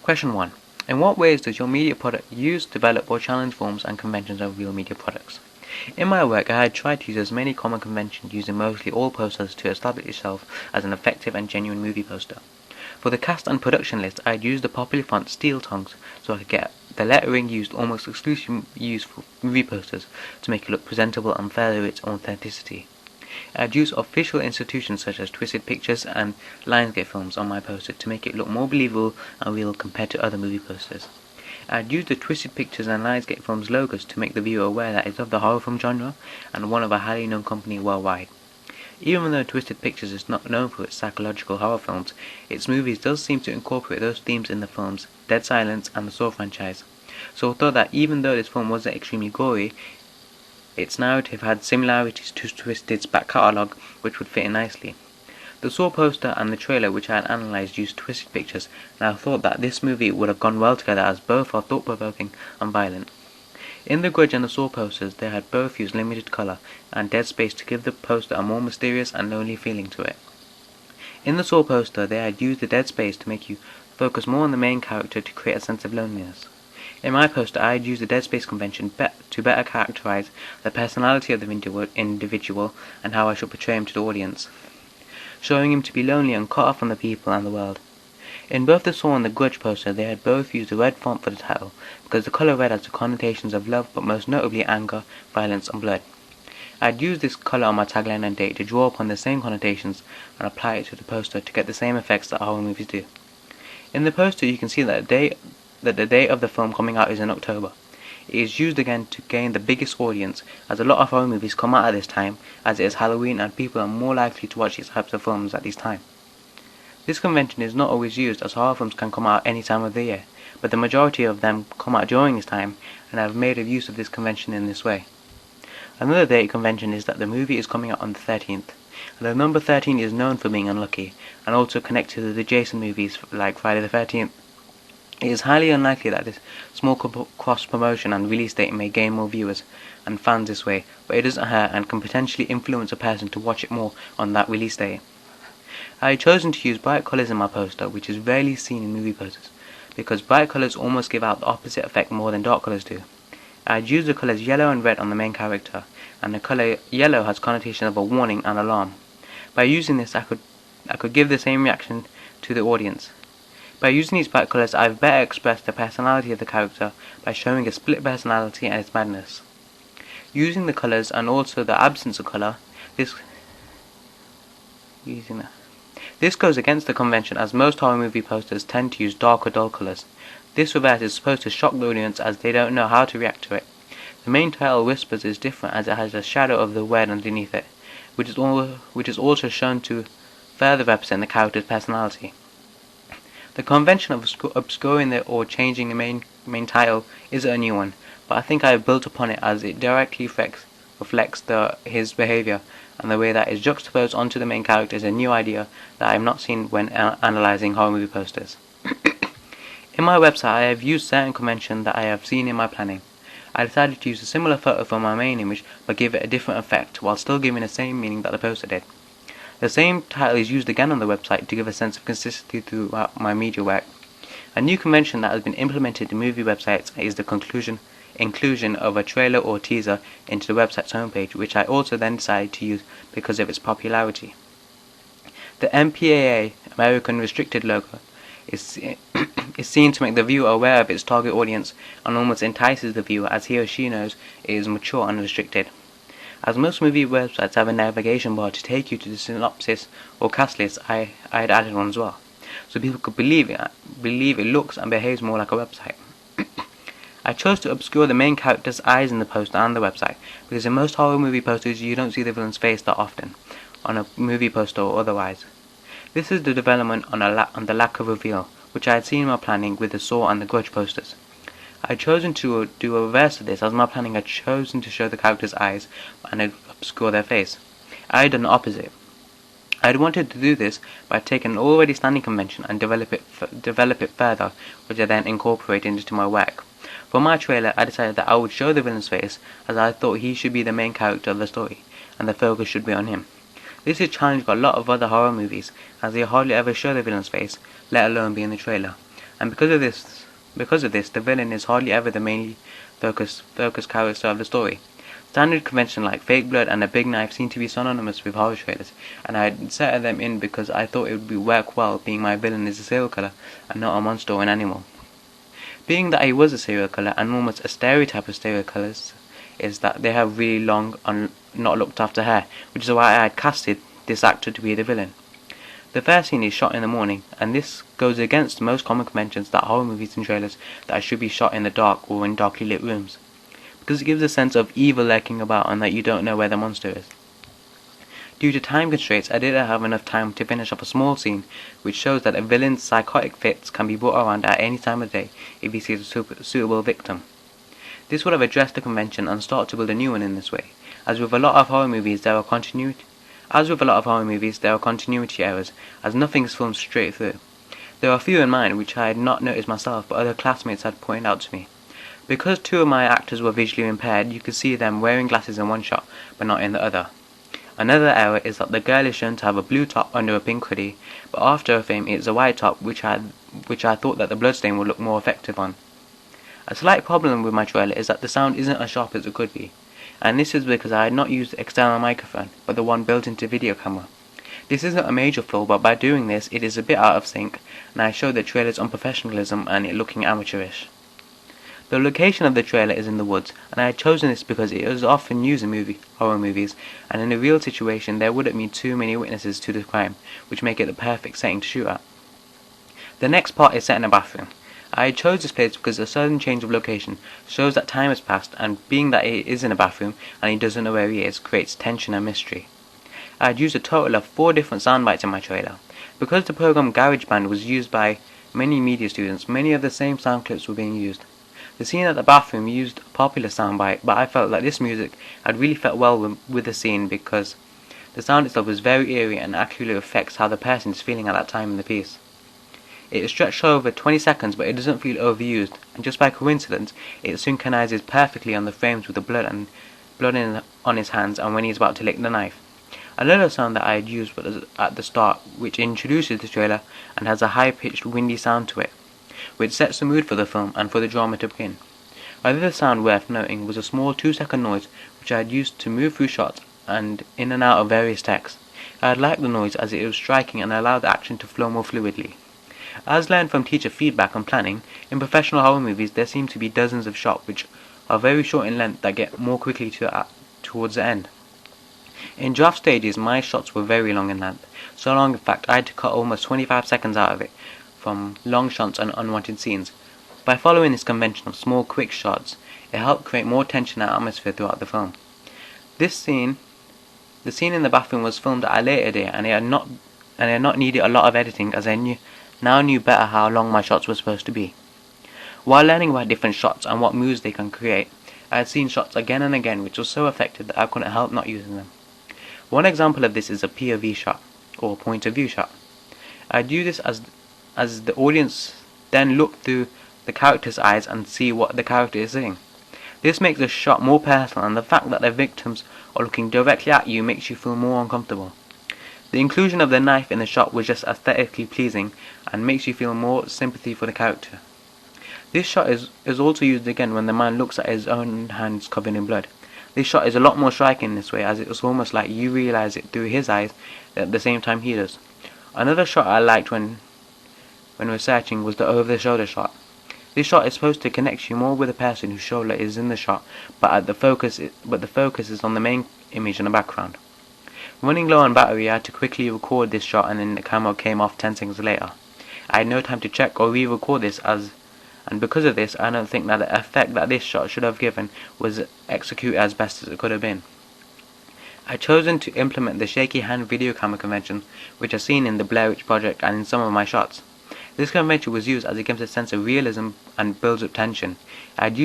Question 1. In what ways does your media product use, develop, or challenge forms and conventions of real media products? In my work, I had tried to use as many common conventions using mostly all posters to establish itself as an effective and genuine movie poster. For the cast and production list, I had used the popular font Steel Tongues so I could get the lettering used almost exclusively used for movie posters to make it look presentable and further its authenticity. I had used official institutions such as Twisted Pictures and Lionsgate Films on my poster to make it look more believable and real compared to other movie posters. I had used the Twisted Pictures and Lionsgate Films logos to make the viewer aware that it's of the horror film genre and one of a highly known company worldwide. Even though Twisted Pictures is not known for its psychological horror films, its movies does seem to incorporate those themes in the films Dead Silence and the Saw franchise. So I thought that even though this film wasn't extremely gory, its narrative had similarities to Twisted's back catalogue which would fit in nicely. The Saw poster and the trailer which I had analysed used Twisted Pictures, and I thought that this movie would have gone well together as both are thought-provoking and violent. In The Grudge and the Saw posters, they had both used limited colour and dead space to give the poster a more mysterious and lonely feeling to it. In the Saw poster, they had used the dead space to make you focus more on the main character to create a sense of loneliness. In my poster, I had used the dead space convention to better characterise the personality of the individual and how I should portray him to the audience, showing him to be lonely and cut off from the people and the world. In both the Saw and the Grudge poster, they had both used the red font for the title, because the colour red has the connotations of love, but most notably anger, violence and blood. I had used this colour on my tagline and date to draw upon the same connotations and apply it to the poster to get the same effects that horror movies do. In the poster you can see that the date of the film coming out is in October. It is used again to gain the biggest audience, as a lot of horror movies come out at this time, as it is Halloween and people are more likely to watch these types of films at this time. This convention is not always used, as horror films can come out any time of the year, but the majority of them come out during this time, and I have made use of this convention in this way. Another date convention is that the movie is coming out on the 13th, and the number 13 is known for being unlucky, and also connected to the Jason movies like Friday the 13th. It is highly unlikely that this small cross-promotion and release date may gain more viewers and fans this way, but it doesn't hurt and can potentially influence a person to watch it more on that release day. I had chosen to use bright colours in my poster, which is rarely seen in movie posters, because bright colours almost give out the opposite effect more than dark colours do. I had used the colours yellow and red on the main character, and the colour yellow has connotation of a warning and alarm. By using this I could give the same reaction to the audience. By using these bright colours, I've better expressed the personality of the character by showing a split personality and its madness. Using the colours and also the absence of colour, this goes against the convention, as most horror movie posters tend to use dark or dull colours. This reverse is supposed to shock the audience as they don't know how to react to it. The main title, Whispers, is different as it has a shadow of the word underneath it, which is also shown to further represent the character's personality. The convention of obscuring or changing the main title is a new one, but I think I have built upon it as it directly reflects his behaviour, and the way that is juxtaposed onto the main character is a new idea that I have not seen when analysing horror movie posters. In my website I have used certain conventions that I have seen in my planning. I decided to use a similar photo for my main image but give it a different effect while still giving the same meaning that the poster did. The same title is used again on the website to give a sense of consistency throughout my media work. A new convention that has been implemented in movie websites is the inclusion of a trailer or teaser into the website's homepage, which I also then decided to use because of its popularity. The MPAA, American Restricted logo, is seen to make the viewer aware of its target audience and almost entices the viewer, as he or she knows it is mature and restricted. As most movie websites have a navigation bar to take you to the synopsis or cast list, I had added one as well, so people could believe it looks and behaves more like a website. I chose to obscure the main character's eyes in the poster and the website, because in most horror movie posters you don't see the villain's face that often, on a movie poster or otherwise. This is the development on the lack of reveal, which I had seen in my planning with the Saw and the Grudge posters. I had chosen to do a reverse of this, as my planning had chosen to show the character's eyes and obscure their face. I had done the opposite. I had wanted to do this by taking an already standing convention and develop it further, which I then incorporated into my work. For my trailer, I decided that I would show the villain's face, as I thought he should be the main character of the story, and the focus should be on him. This is challenged by a lot of other horror movies, as they hardly ever show the villain's face, let alone be in the trailer. and because of this, the villain is hardly ever the main focus character of the story. Standard convention like fake blood and a big knife seem to be synonymous with horror trailers, and I had set them in because I thought it would work well, being my villain is a serial killer and not a monster or an animal. Being that he was a serial killer, and almost a stereotype of serial killers is that they have really long and not looked after hair, which is why I had casted this actor to be the villain. The first scene is shot in the morning, and this goes against most common conventions that horror movies and trailers that should be shot in the dark or in darkly lit rooms, because it gives a sense of evil lurking about and that you don't know where the monster is. Due to time constraints, I didn't have enough time to finish up a small scene which shows that a villain's psychotic fits can be brought around at any time of day if he sees a suitable victim. This would have addressed the convention and started to build a new one in this way. As with a lot of horror movies, there are continuity errors, as nothing is filmed straight through. There are a few in mine which I had not noticed myself, but other classmates had pointed out to me. Because two of my actors were visually impaired, you could see them wearing glasses in one shot, but not in the other. Another error is that the girl is shown to have a blue top under a pink hoodie, but after a frame it is a white top, which I thought that the bloodstain would look more effective on. A slight problem with my trailer is that the sound isn't as sharp as it could be, and this is because I had not used the external microphone, but the one built into video camera. This isn't a major flaw, but by doing this it is a bit out of sync, and I show the trailer's unprofessionalism and it looking amateurish. The location of the trailer is in the woods, and I had chosen this because it is often used in horror movies, and in a real situation there wouldn't be too many witnesses to the crime, which make it the perfect setting to shoot at. The next part is set in a bathroom. I chose this place because a sudden change of location shows that time has passed, and being that it is in a bathroom and he doesn't know where he is creates tension and mystery. I had used a total of 4 different sound bites in my trailer. Because the program GarageBand was used by many media students, many of the same sound clips were being used. The scene at the bathroom used a popular soundbite, but I felt that this music had really fit well with the scene because the sound itself was very eerie and accurately reflects how the person is feeling at that time in the piece. It is stretched over 20 seconds, but it doesn't feel overused, and just by coincidence, it synchronizes perfectly on the frames with the blood on his hands and when he is about to lick the knife. Another sound that I had used was at the start, which introduces the trailer and has a high-pitched, windy sound to it, which sets the mood for the film and for the drama to begin. Another sound worth noting was a small 2-second noise which I had used to move through shots and in and out of various texts. I had liked the noise as it was striking and allowed the action to flow more fluidly. As learned from teacher feedback and planning, in professional horror movies there seem to be dozens of shots which are very short in length that get more quickly towards the end. In draft stages my shots were very long in length, so long in fact I had to cut almost 25 seconds out of it, from long shots and unwanted scenes. By following this convention of small quick shots, it helped create more tension and atmosphere throughout the film. The scene in the bathroom was filmed at a later date, and it had not needed a lot of editing, as I now knew better how long my shots were supposed to be. While learning about different shots and what moods they can create, I had seen shots again and again which were so effective that I couldn't help not using them. One example of this is a POV shot, or point of view shot. I'd use this as the audience then look through the character's eyes and see what the character is saying. This makes the shot more personal, and the fact that the victims are looking directly at you makes you feel more uncomfortable. The inclusion of the knife in the shot was just aesthetically pleasing and makes you feel more sympathy for the character. This shot is also used again when the man looks at his own hands covered in blood. This shot is a lot more striking in this way, as it was almost like you realize it through his eyes at the same time he does. Another shot I liked when researching was the over-the-shoulder shot. This shot is supposed to connect you more with the person whose shoulder is in the shot, but the focus is on the main image in the background. Running low on battery, I had to quickly record this shot, and then the camera came off 10 seconds later. I had no time to check or re-record this, and because of this, I don't think that the effect that this shot should have given was executed as best as it could have been. I had chosen to implement the shaky hand video camera convention, which are seen in the Blair Witch Project and in some of my shots. This convention was used as it gives a sense of realism and builds up tension. I had used